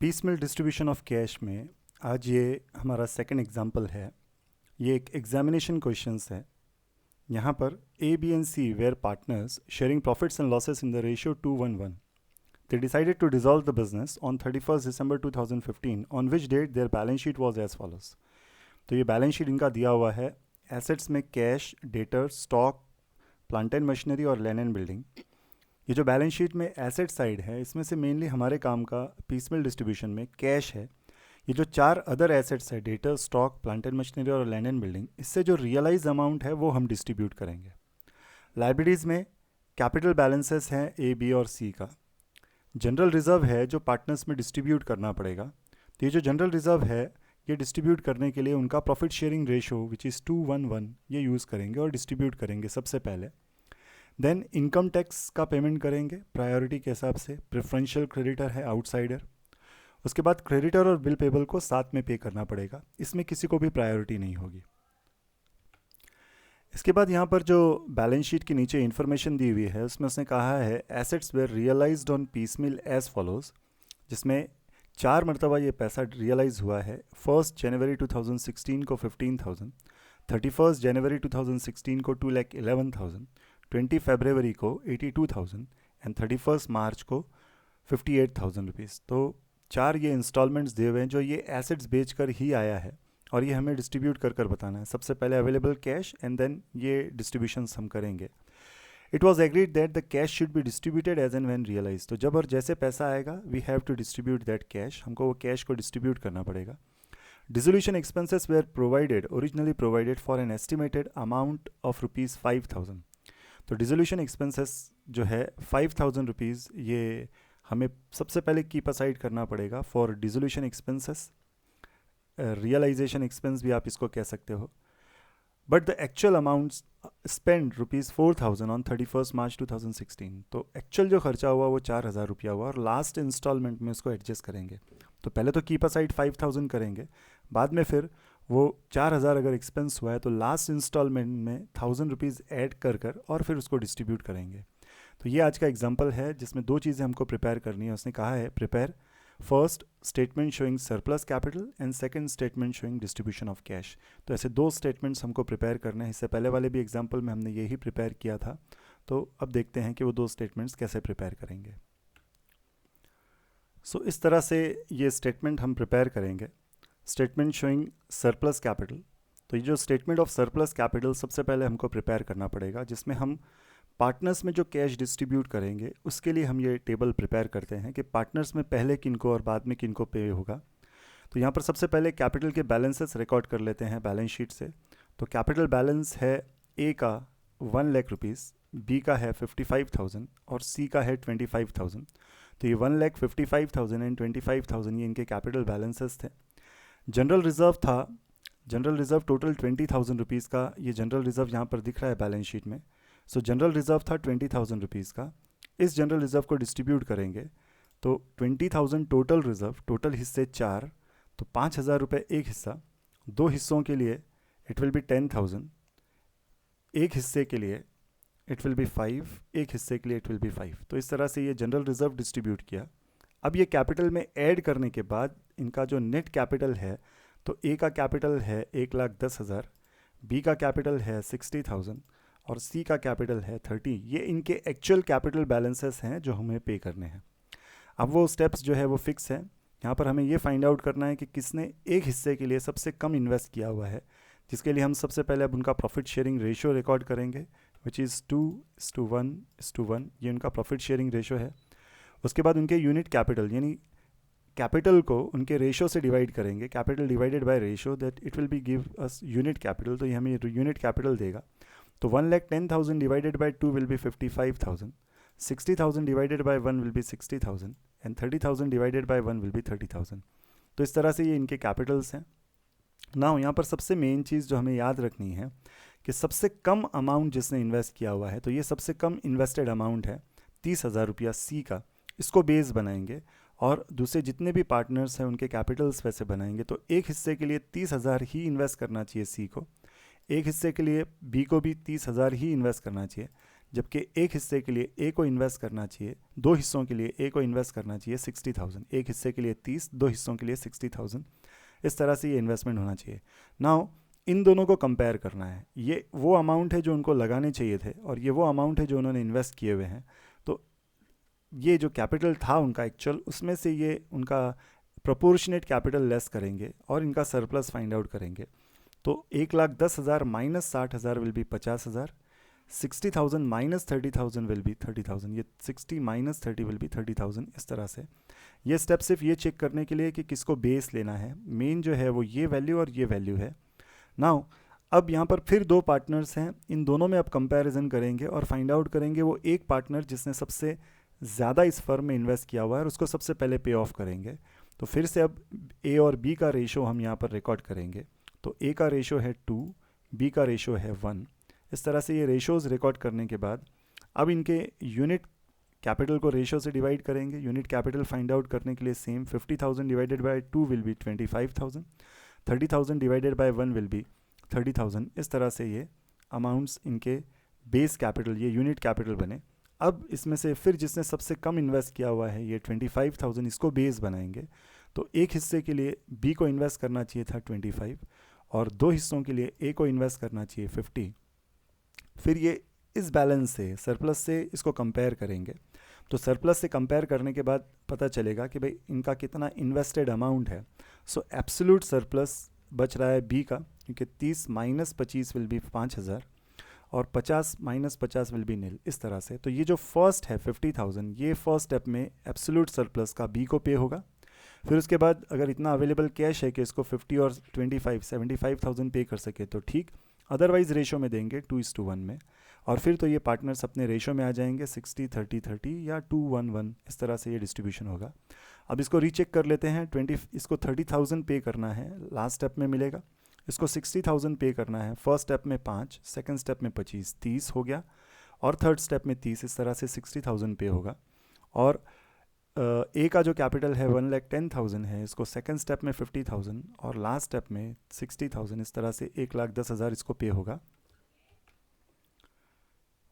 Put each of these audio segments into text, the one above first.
Piecemeal distribution of cash में आज ये हमारा सेकंड एग्जांपल है। ये एक एग्जामिनेशन क्वेश्चंस है। यहाँ पर A B and C were partners sharing profits and losses in the ratio 2:1. They decided to dissolve the business on 31st December 2015, on which date their balance sheet was as follows. तो ये balance sheet इनका दिया हुआ है। Assets में cash, debtor, stock, plant and machinery और land and building. ये जो बैलेंस शीट में एसेट साइड है, इसमें से मेनली हमारे काम का पीसमिल डिस्ट्रीब्यूशन में कैश है। ये जो चार अदर एसेट्स है, debtor, stock, plant and machinery और लैंड एंड बिल्डिंग, इससे जो रियलाइज अमाउंट है वो हम डिस्ट्रीब्यूट करेंगे। लाइबिलिटीज़ में कैपिटल बैलेंसेस हैं ए, बी और सी का। जनरल रिजर्व है जो पार्टनर्स में डिस्ट्रीब्यूट करना पड़ेगा। तो ये जो जनरल रिजर्व है, ये डिस्ट्रीब्यूट करने के लिए उनका profit sharing ratio which is 2:1 ये यूज़ करेंगे और डिस्ट्रीब्यूट करेंगे सबसे पहले। देन इनकम टैक्स का पेमेंट करेंगे प्रायोरिटी के हिसाब से। प्रेफरेंशियल क्रेडिटर है आउटसाइडर। उसके बाद क्रेडिटर और बिल पेबल को साथ में पे करना पड़ेगा, इसमें किसी को भी प्रायोरिटी नहीं होगी। इसके बाद यहाँ पर जो बैलेंस शीट के नीचे इन्फॉर्मेशन दी हुई है, उसमें उसने कहा है assets were realised on piecemeal as follows, जिसमें 4 मरतबा ये पैसा रियलाइज हुआ है। 1 जनवरी 2016 को 15,000, 31 जनवरी 2016 को 2,11,000, 20 फरवरी को 82,000 एंड 31 मार्च को 58,000 रुपीज़। तो 4 ये इंस्टॉलमेंट्स दिए हुए हैं जो ये एसेट्स बेच कर ही आया है और ये हमें डिस्ट्रीब्यूट कर बताना है। सबसे पहले अवेलेबल कैश एंड देन ये डिस्ट्रीब्यूशंस हम करेंगे। It was agreed that the cash should be distributed as and when realise. तो जब और जैसे पैसा आएगा we have to distribute that cash, हमको वो कैश को डिस्ट्रीब्यूट करना पड़ेगा। Dissolution expenses were provided, originally provided for an estimated amount of ₹5,000। तो डिसोल्यूशन एक्सपेंसेस जो है 5,000 रुपीज़, ये हमें सबसे पहले कीप असाइड करना पड़ेगा for dissolution expenses. Realisation expense भी आप इसको कह सकते हो। But the actual amount spend ₹4,000 on 31 March 2016। तो एक्चुअल जो खर्चा हुआ वो 4,000 रुपया हुआ और लास्ट इंस्टॉलमेंट में उसको एडजस्ट करेंगे। तो पहले तो कीप असाइड 5,000 करेंगे, बाद में फिर वो 4,000 अगर एक्सपेंस हुआ है तो लास्ट इंस्टॉलमेंट में 1,000 रुपीज़ ऐड कर और फिर उसको डिस्ट्रीब्यूट करेंगे। तो ये आज का एग्जाम्पल है जिसमें 2 चीज़ें हमको प्रिपेयर करनी है। उसने कहा है prepare first statement showing surplus capital and second statement showing distribution of cash. तो ऐसे 2 स्टेटमेंट्स हमको प्रिपेयर करने हैं। इससे पहले वाले भी एग्जाम्पल में हमने यही प्रिपेयर किया था। तो अब देखते हैं कि वो 2 स्टेटमेंट्स कैसे प्रिपेयर करेंगे। सो इस तरह से ये स्टेटमेंट हम प्रिपेयर करेंगे। Statement showing surplus capital. तो ये जो स्टेटमेंट ऑफ सरप्लस कैपिटल सबसे पहले हमको प्रिपेयर करना पड़ेगा, जिसमें हम पार्टनर्स में जो कैश डिस्ट्रीब्यूट करेंगे उसके लिए हम ये टेबल प्रिपेयर करते हैं कि पार्टनर्स में पहले किनको और बाद में किनको पे होगा। तो यहाँ पर सबसे पहले कैपिटल के बैलेंसेस रिकॉर्ड कर लेते हैं बैलेंस शीट से। तो कैपिटल बैलेंस है ए का 1 लाख रुपीज़, बी का है 55,000 और सी का है 25,000। तो ये 1 लाख 55,000 एंड 25,000 ये इनके कैपिटल बैलेंसेस थे। जनरल रिजर्व था, जनरल रिजर्व टोटल 20,000 रुपीज़ का, ये जनरल रिजर्व यहाँ पर दिख रहा है बैलेंस शीट में। सो जनरल रिजर्व था 20,000 रुपीज़ का। इस जनरल रिजर्व को डिस्ट्रीब्यूट करेंगे तो 20,000 टोटल रिजर्व, टोटल हिस्से 4, तो 5,000 रुपये एक हिस्सा। 2 हिस्सों के लिए इट विल बी 10,000, एक हिस्से के लिए इट विल बी 5, एक हिस्से के लिए इट विल बी 5। तो इस तरह से ये जनरल रिजर्व डिस्ट्रीब्यूट किया। अब ये कैपिटल में ऐड करने के बाद इनका जो नेट कैपिटल है, तो ए का कैपिटल है 1,10,000, बी का कैपिटल है 60,000 और सी का कैपिटल है 30। ये इनके एक्चुअल कैपिटल बैलेंसेस हैं जो हमें पे करने हैं। अब वो स्टेप्स जो है वो फिक्स है। यहाँ पर हमें ये फाइंड आउट करना है कि किसने एक हिस्से के लिए सबसे कम इन्वेस्ट किया हुआ है, जिसके लिए हम सबसे पहले अब उनका प्रॉफिट शेयरिंग रेशियो रिकॉर्ड करेंगे विच इज़ 2:1:1। ये उनका प्रॉफिट शेयरिंग रेशियो है। उसके बाद उनके यूनिट कैपिटल, यानी कैपिटल को उनके रेशियो से डिवाइड करेंगे। Capital divided by ratio, that it will B give us unit capital. तो ये हमें यूनिट कैपिटल देगा। तो 1,10,000 divided by 2 will be 55,000, 60,000 divided by 1 will be 60,000 and 30,000 divided by 1 will be 30,000। तो इस तरह से ये इनके कैपिटल्स हैं। नाउ यहाँ पर सबसे मेन चीज़ जो हमें याद रखनी है कि सबसे कम अमाउंट जिसने इन्वेस्ट किया हुआ है, तो ये सबसे कम इन्वेस्टेड अमाउंट है 30,000 रुपया सी का। इसको बेस बनाएंगे और दूसरे जितने भी पार्टनर्स हैं उनके कैपिटल्स वैसे बनाएंगे। तो एक हिस्से के लिए 30,000 ही इन्वेस्ट करना चाहिए सी को, एक हिस्से के लिए बी को भी 30,000 ही इन्वेस्ट करना चाहिए। जबकि एक हिस्से के लिए ए को इन्वेस्ट करना चाहिए, दो हिस्सों के लिए ए को इन्वेस्ट करना चाहिए 60,000, एक हिस्से के लिए 30, दो हिस्सों के लिए 60,000। इस तरह से ये इन्वेस्टमेंट होना चाहिए। नाउ इन दोनों को कंपेयर करना है, ये वो अमाउंट है जो उनको लगाने चाहिए थे और ये वो अमाउंट है जो उन्होंने इन्वेस्ट किए हुए हैं। तो ये जो कैपिटल था उनका एक्चुअल, उसमें से ये उनका प्रोपोर्शनेट कैपिटल लेस करेंगे और इनका सरप्लस फाइंड आउट करेंगे। तो 1,10,000 minus 60,000 will be 50,000, 60,000 minus 30,000 will be 30,000, ये 60 माइनस 30 विल बी 30,000। इस तरह से ये स्टेप सिर्फ ये चेक करने के लिए कि किसको बेस लेना है। मेन जो है वो ये वैल्यू और ये वैल्यू है। नाउ अब यहाँ पर फिर दो पार्टनर्स हैं, इन दोनों में अब कंपैरिजन करेंगे और फाइंड आउट करेंगे वो एक पार्टनर जिसने सबसे ज़्यादा इस फर्म में इन्वेस्ट किया हुआ है और उसको सबसे पहले पे ऑफ करेंगे। तो फिर से अब ए और बी का रेशो हम यहाँ पर रिकॉर्ड करेंगे। तो ए का रेशो है 2, बी का रेशो है 1। इस तरह से ये रेशोज़ रिकॉर्ड करने के बाद अब इनके यूनिट कैपिटल को रेशो से डिवाइड करेंगे। यूनिट कैपिटल फाइंड आउट करने के लिए same 50,000 divided by 2 will be 25,000, 30,000 divided by 1 will be 30,000। इस तरह से ये अमाउंट्स इनके बेस कैपिटल, ये यूनिट कैपिटल बने। अब इसमें से फिर जिसने सबसे कम इन्वेस्ट किया हुआ है ये 25,000, इसको बेस बनाएंगे। तो एक हिस्से के लिए बी को इन्वेस्ट करना चाहिए था 25 और दो हिस्सों के लिए ए को इन्वेस्ट करना चाहिए 50। फिर ये इस बैलेंस से, सरप्लस से इसको कंपेयर करेंगे। तो सरप्लस से कंपेयर करने के बाद पता चलेगा कि भाई इनका कितना इन्वेस्टेड अमाउंट है। सो एब्सोल्यूट सरप्लस बच रहा है बी का, क्योंकि 30 माइनस 25 विल बी 5,000 और 50 माइनस 50 विल बी नील। इस तरह से तो ये जो फर्स्ट है 50,000, ये फर्स्ट स्टेप में एब्सोल्यूट सरप्लस का बी को पे होगा। फिर उसके बाद अगर इतना अवेलेबल कैश है कि इसको 50 और 25 75,000 पे कर सके तो ठीक, अदरवाइज रेशो में देंगे 2:1 में। और फिर तो ये पार्टनर्स अपने रेशो में आ जाएंगे 60-30-30 या 2:1:1, इस तरह से ये डिस्ट्रीब्यूशन होगा। अब इसको रीचेक कर लेते हैं। इसको 30,000 पे करना है, लास्ट स्टेप में मिलेगा। इसको 60,000 पे करना है, फर्स्ट स्टेप में 5, सेकंड स्टेप में 25, 30 हो गया, और थर्ड स्टेप में 30। इस तरह से 60,000 पे होगा। और ए का जो कैपिटल है 1,10,000 है, इसको सेकंड स्टेप में 50,000 और लास्ट स्टेप में 60,000। इस तरह से 1,10,000 इसको पे होगा।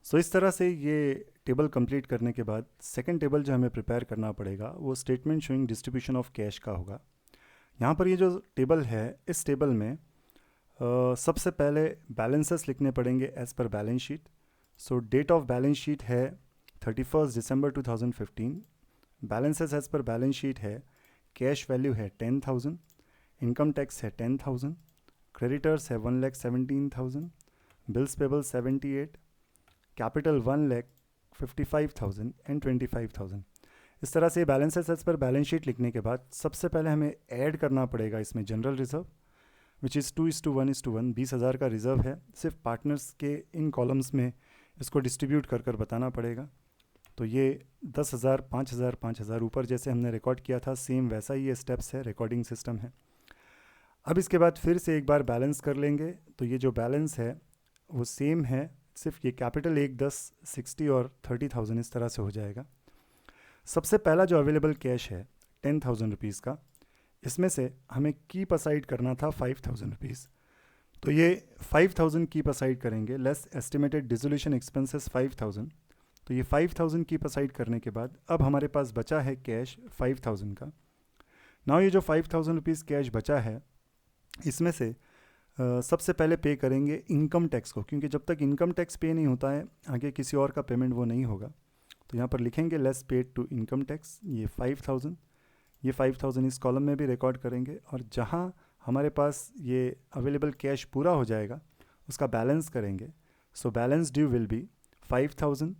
सो इस तरह से ये टेबल कंप्लीट करने के बाद सेकंड टेबल जो हमें प्रिपेयर करना पड़ेगा वो statement showing distribution of cash का होगा। यहाँ पर ये जो टेबल है, इस टेबल में सबसे पहले बैलेंसेस लिखने पड़ेंगे as per balance sheet. So date of balance sheet है 31 दिसंबर 2015। Balances as per balance sheet है, कैश वैल्यू है 10,000, इनकम टैक्स है 10,000, क्रेडिटर्स है 1,17,000, बिल्स पेबल 78, कैपिटल 1,55,000 एंड 25,000। इस तरह से balances as per balance sheet लिखने के बाद सबसे पहले हमें ऐड करना पड़ेगा इसमें जनरल रिजर्व, विच इज़ 2:1:1। 20,000 का रिजर्व है, सिर्फ पार्टनर्स के इन कॉलम्स में इसको डिस्ट्रीब्यूट कर कर बताना पड़ेगा। तो ये 10,000, 5,000, 5,000 ऊपर जैसे हमने रिकॉर्ड किया था, सेम वैसा ही ये स्टेप्स है, रिकॉर्डिंग सिस्टम है। अब इसके बाद फिर से एक बार बैलेंस कर लेंगे। तो ये जो बैलेंस है वो सेम है, सिर्फ ये कैपिटल 1, 10, 60 और 30,000 इस तरह से हो जाएगा। सबसे पहला जो अवेलेबल कैश है 10,000 रुपीज़ का, इसमें से हमें कीप असाइड करना था 5,000 रुपीज़। तो ये 5,000 कीप असाइड करेंगे, लेस एस्टिमेटेड डिसोल्यूशन एक्सपेंसेस 5,000। तो ये 5,000 कीप असाइड करने के बाद अब हमारे पास बचा है कैश 5,000 का। नाउ ये जो 5,000 रुपीज़ कैश बचा है, इसमें से सबसे पहले पे करेंगे इनकम टैक्स को, क्योंकि जब तक इनकम टैक्स पे नहीं होता है आगे किसी और का पेमेंट वो नहीं होगा। तो यहाँ पर लिखेंगे less paid to income tax, ये 5,000। ये 5,000 इस कॉलम में भी रिकॉर्ड करेंगे, और जहाँ हमारे पास ये अवेलेबल कैश पूरा हो जाएगा उसका बैलेंस करेंगे। So balance due will be 5,000,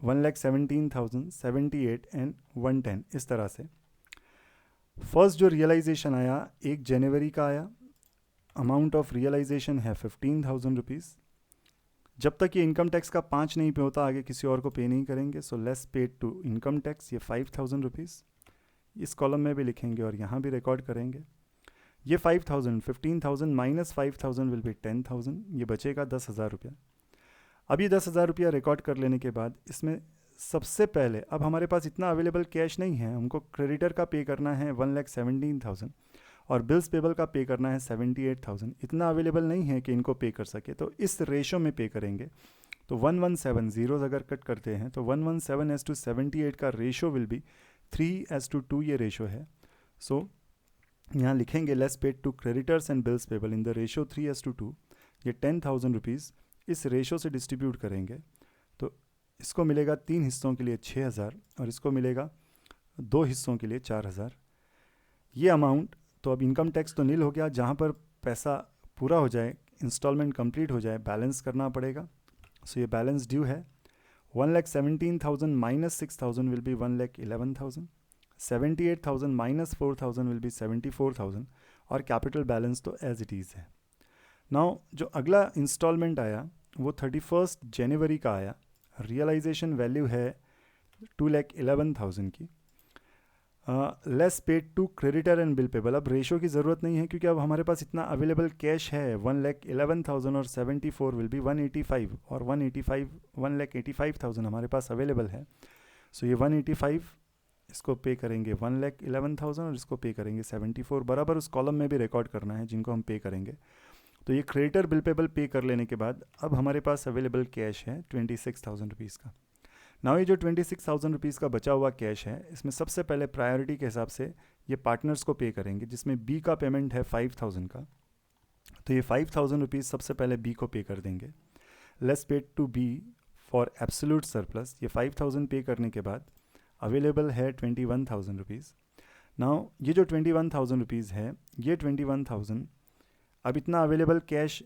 1,17,000, 78 and 110। इस तरह से फर्स्ट जो रियलाइजेशन आया 1 जनवरी का आया, अमाउंट ऑफ रियलाइजेशन है 15,000 रुपीज़। जब तक ये इनकम टैक्स का 5 नहीं पे होता आगे किसी और को पे नहीं करेंगे। So less paid to income tax, ये 5,000 रुपीज़ इस कॉलम में भी लिखेंगे और यहाँ भी रिकॉर्ड करेंगे। ये 5,000, 15,000 माइनस 5,000 विल बी 10,000, ये बचेगा 10,000 रुपया। अब ये 10,000 रुपया रिकॉर्ड कर लेने के बाद इसमें सबसे पहले अब हमारे पास इतना अवेलेबल कैश नहीं है, हमको क्रेडिटर का पे करना है 1,17,000 और बिल्स पेबल का पे करना है 78,000। इतना अवेलेबल नहीं है कि इनको पे कर सके, तो इस रेशो में पे करेंगे। तो 117 जीरोज अगर कट करते हैं तो 117:78 का रेशो विल बी 3:2 ये रेशो है. सो यहाँ लिखेंगे less paid to creditors and bills payable in the ratio 3:2. ये 10,000 रुपीज़ इस रेशो से डिस्ट्रीब्यूट करेंगे तो इसको मिलेगा 3 हिस्सों के लिए 6,000 और इसको मिलेगा 2 हिस्सों के लिए 4,000. ये अमाउंट तो अब इनकम टैक्स तो नील हो गया. जहाँ पर पैसा पूरा हो जाए, इंस्टॉलमेंट कंप्लीट हो जाए, बैलेंस करना पड़ेगा. सो ये बैलेंस ड्यू है 1,17,000 minus 6,000 will be 1,11,000. 78,000 minus 4,000 will be 74,000 और कैपिटल बैलेंस तो एज इट इज़ है. नाउ जो अगला इंस्टॉलमेंट आया वो 31 जनवरी का आया. रियलाइजेशन वैल्यू है 2,11,000 की. Less paid to creditor and bill payable. अब रेशो की ज़रूरत नहीं है क्योंकि अब हमारे पास इतना अवेलेबल कैश है 1,11,000 और 74 विल बी 185 और 1,85,000 हमारे पास अवेलेबल है. सो ये 185 इसको पे करेंगे 1,11,000 और इसको पे करेंगे 74. बराबर उस कॉलम में भी रिकॉर्ड करना है जिनको हम पे करेंगे. तो ये क्रेडिटर बिल पेबल पे कर लेने के बाद अब हमारे पास अवेलेबल कैश है 26,000 रुपीज़ का. नाउ ये जो 26,000 रुपीज़ का बचा हुआ कैश है इसमें सबसे पहले प्रायोरिटी के हिसाब से ये पार्टनर्स को पे करेंगे जिसमें बी का पेमेंट है 5,000 का. तो ये 5,000 रुपीज़ सबसे पहले बी को पे कर देंगे. Less paid to B for absolute surplus. ये 5,000 पे करने के बाद अवेलेबल है 21,000 रुपीज़. नाउ ये जो 21,000 रुपीज़ है ये 21,000 अब इतना अवेलेबल कैश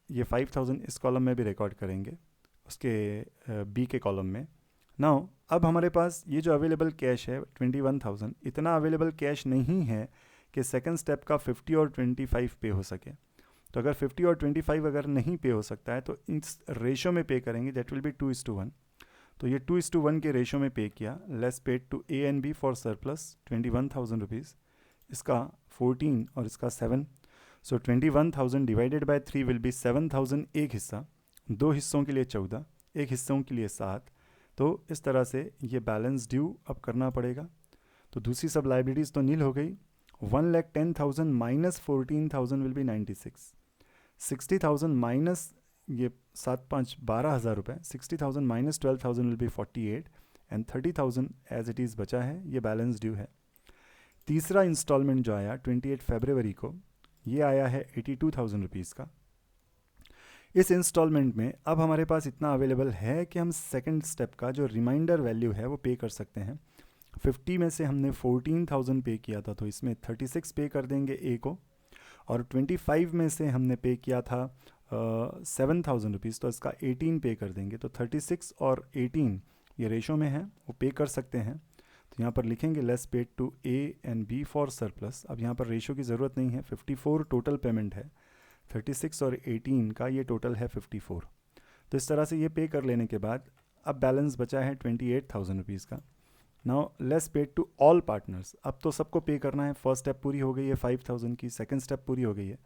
ये 5,000 इस कॉलम में भी रिकॉर्ड करेंगे उसके बी के कॉलम में. नाउ अब हमारे पास ये जो अवेलेबल कैश है 21,000 इतना अवेलेबल कैश नहीं है कि सेकंड स्टेप का 50 और 25 पे हो सके. तो अगर 50 और 25 अगर नहीं पे हो सकता है तो इस रेशो में पे करेंगे दैट विल बी 2:1. तो ये 2:1 के रेशो में पे किया. Less paid to A and B for surplus 21,000 rupees. इसका 14 और इसका 7. So 21,000 divided by 3 will be 7,000 एक हिस्सा, 2 हिस्सों के लिए 14, एक हिस्सों के लिए 7. तो इस तरह से ये बैलेंस ड्यू अब करना पड़ेगा. तो दूसरी सब लाइबिलिटीज़ तो नील हो गई. 1,10,000 माइनस 14,000 विल बी 96. 60,000 माइनस ये 7,5 12,000 रुपये. 60,000 minus 12,000 will be 48 and 30,000 as it is बचा है. ये बैलेंस ड्यू है. तीसरा इंस्टॉलमेंट जो आया 28 फरवरी को ये आया है 82,000 रुपीज़ का. इस इंस्टॉलमेंट में अब हमारे पास इतना अवेलेबल है कि हम सेकंड स्टेप का जो रिमाइंडर वैल्यू है वो पे कर सकते हैं. 50 में से हमने 14,000 पे किया था तो इसमें 36 पे कर देंगे ए को. और 25 में से हमने पे किया था 7,000 रुपीज़ तो इसका 18 पे कर देंगे. तो 36 और 18 ये रेशो में है वो पे कर सकते हैं. तो यहाँ पर लिखेंगे less paid to A and B for surplus. अब यहाँ पर रेशो की ज़रूरत नहीं है. 54 टोटल पेमेंट है. 36 और 18 का ये टोटल है 54. तो इस तरह से ये पे कर लेने के बाद अब बैलेंस बचा है 28,000 रुपीज़ का. Now less paid to all partners. अब तो सबको पे करना है. फर्स्ट स्टेप पूरी हो गई है 5,000 की. सेकंड स्टेप पूरी हो गई है.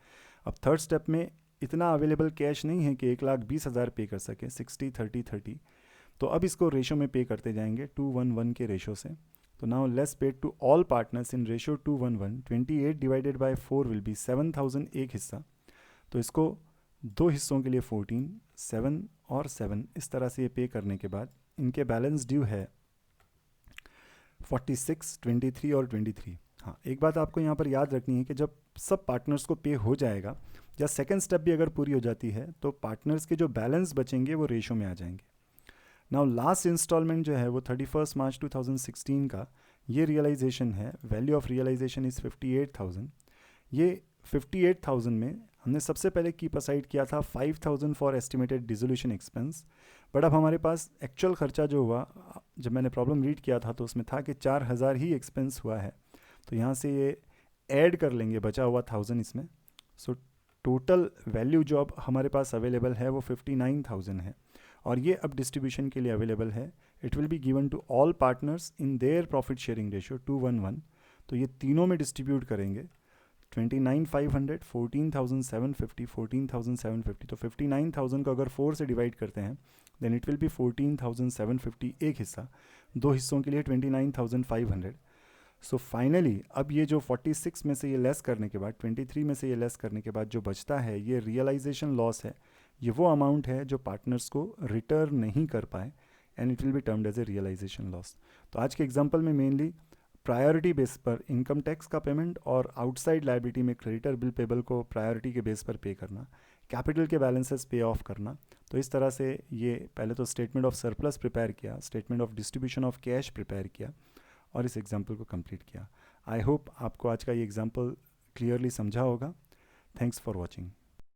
अब थर्ड स्टेप में इतना अवेलेबल कैश नहीं है कि 1,20,000 पे कर सके. 60 30 30. तो अब इसको रेशो में पे करते जाएंगे 2:1 के रेशो से. तो now less paid to all partners in ratio 2:1. 28 divided by 4 will be 7,000 एक हिस्सा. तो इसको 2 हिस्सों के लिए 14, 7 और 7 इस तरह से ये पे करने के बाद इनके बैलेंस ड्यू है 46, 23 और 23. हाँ, एक बात आपको यहाँ पर याद रखनी है कि जब सब पार्टनर्स को पे हो जाएगा या सेकंड स्टेप भी अगर पूरी हो जाती है तो पार्टनर्स के जो बैलेंस बचेंगे वो रेशो में आ जाएंगे. नाउ लास्ट इंस्टॉलमेंट जो है वो 31 मार्च 2016 का ये रियलाइजेशन है. Value of realisation is 58,000. ये 58,000 में हमने सबसे पहले कीप असाइड किया था 5,000 for estimated dissolution expense. But अब हमारे पास एक्चुअल खर्चा जो हुआ जब मैंने प्रॉब्लम रीड किया था तो उसमें था कि 4,000 ही एक्सपेंस हुआ है. तो यहाँ से ये ऐड कर लेंगे बचा हुआ 1,000 इसमें. सो टोटल वैल्यू जो अब हमारे पास अवेलेबल है वो 59,000 है और ये अब डिस्ट्रीब्यूशन के लिए अवेलेबल है. It will be given to all partners in their profit sharing ratio 2:1. तो ये तीनों में डिस्ट्रीब्यूट करेंगे. 29,500, 14,750, 14,750. तो 59,000 को अगर 4 से डिवाइड करते हैं देन इट विल बी 14,750 एक हिस्सा, 2 हिस्सों के लिए 29,500. सो फाइनली अब ये जो 46 में से ये लेस करने के बाद 23 में से ये लेस करने के बाद जो बचता है ये रियलाइजेशन लॉस है ये वो अमाउंट है जो पार्टनर्स को रिटर्न नहीं कर पाए and it will be termed as a realisation loss. तो आज के एग्जांपल में मेनली प्रायोरिटी बेस पर इनकम टैक्स का पेमेंट और आउटसाइड लायबिलिटी में क्रेडिटर बिल पेबल को प्रायोरिटी के बेस पर पे करना, कैपिटल के बैलेंसेस पे ऑफ करना। तो इस तरह से ये पहले तो स्टेटमेंट ऑफ सरप्लस प्रिपेयर किया, statement of distribution of cash prepare किया और इस एग्जाम्पल को कंप्लीट किया। आई होप आपको आज का ये एग्जाम्पल क्लियरली समझा होगा। Thanks for watching.